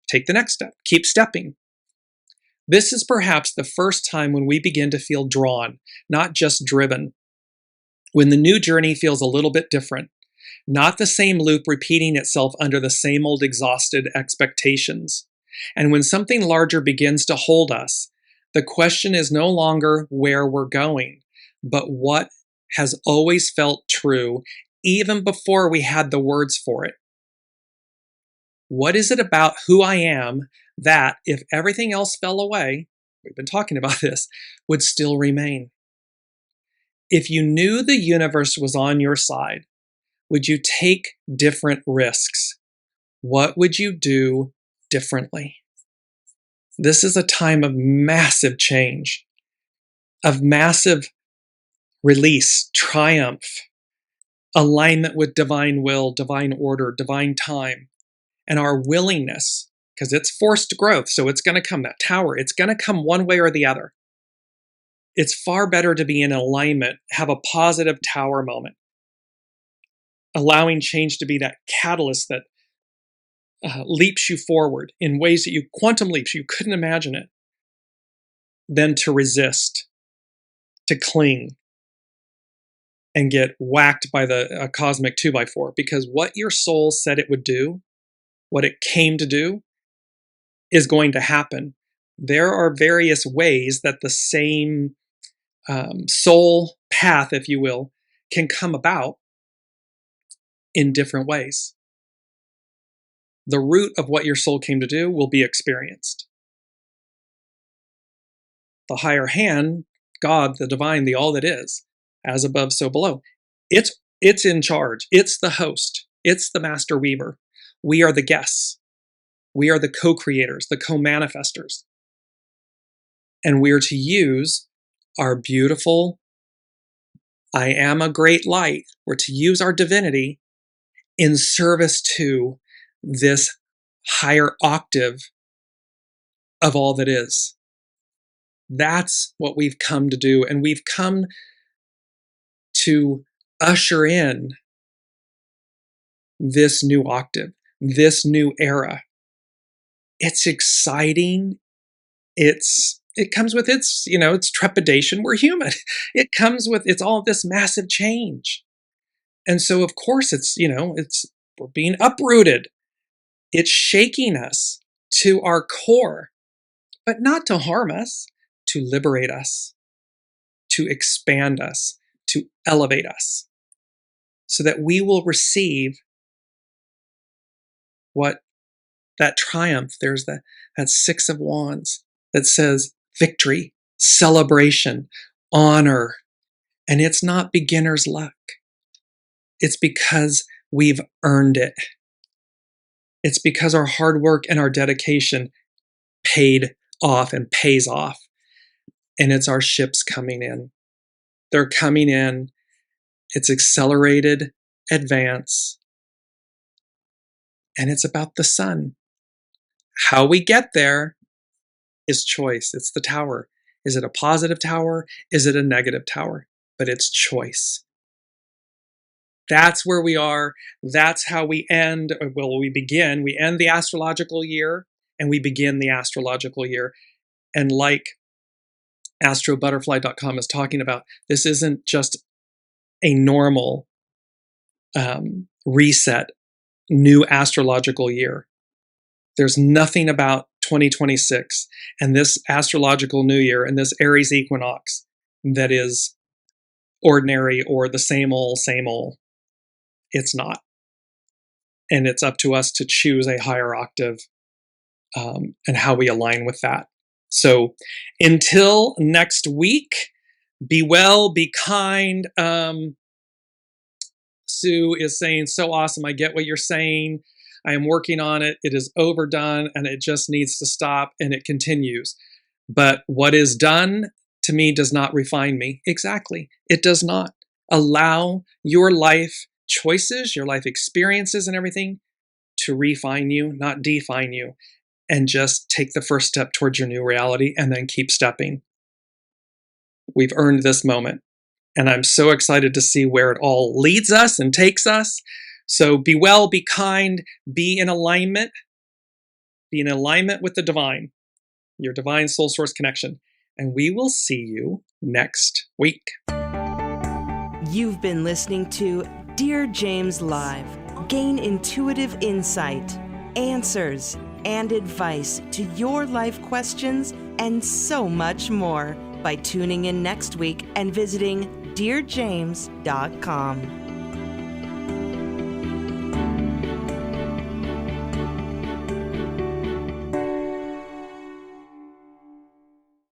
Take the next step. Keep stepping. This is perhaps the first time when we begin to feel drawn, not just driven. When the new journey feels a little bit different. Not the same loop repeating itself under the same old exhausted expectations. And when something larger begins to hold us, the question is no longer where we're going, but what has always felt true even before we had the words for it. What is it about who I am that, if everything else fell away, we've been talking about this, would still remain? If you knew the universe was on your side, would you take different risks? What would you do differently? This is a time of massive change, of massive release, triumph, alignment with divine will, divine order, divine time, and our willingness, because it's forced growth, so it's going to come, that tower, it's going to come one way or the other. It's far better to be in alignment, have a positive tower moment, allowing change to be that catalyst that leaps you forward in ways that quantum leaps, you couldn't imagine it, than to resist, to cling, and get whacked by the cosmic 2x4. Because what your soul said it would do, what it came to do, is going to happen. There are various ways that the same soul path, if you will, can come about in different ways. The root of what your soul came to do will be experienced. The higher hand, God, the divine, the all that is, as above, so below, it's in charge. It's the host. It's the master weaver. We are the guests. We are the co-creators, the co-manifestors. And we're to use our beautiful, I am a great light. We're to use our divinity in service to this higher octave of all that is. That's what we've come to do. And we've come to usher in this new octave, this new era. It's exciting. It comes with its trepidation. We're human. It comes with, it's all this massive change. And so of course we're being uprooted. It's shaking us to our core, but not to harm us, to liberate us, to expand us, to elevate us, so that we will receive what that triumph, there's that 6 of Wands that says victory, celebration, honor. And it's not beginner's luck. It's because we've earned it. It's because our hard work and our dedication paid off and pays off. And it's our ships coming in. They're coming in. It's accelerated advance. And it's about the sun. How we get there is choice. It's the tower. Is it a positive tower? Is it a negative tower? But it's choice. That's where we are. That's how we end. Well, we begin. We end the astrological year and we begin the astrological year. And like astrobutterfly.com is talking about, this isn't just a normal reset, new astrological year. There's nothing about 2026 and this astrological new year and this Aries equinox that is ordinary or the same old, same old. It's not. And it's up to us to choose a higher octave and how we align with that. So until next week, be well, be kind. Sue is saying, so awesome. I get what you're saying. I am working on it. It is overdone and it just needs to stop, and it continues. But what is done to me does not refine me. Exactly. It does not. Allow your life choices, your life experiences and everything to refine you, not define you. And just take the first step towards your new reality and then keep stepping. We've earned this moment. And I'm so excited to see where it all leads us and takes us. So be well, be kind, be in alignment. Be in alignment with the divine, your divine soul source connection. And we will see you next week. You've been listening to Dearjames Live. Gain intuitive insight, answers, and advice to your life questions and so much more by tuning in next week and visiting dearjames.com.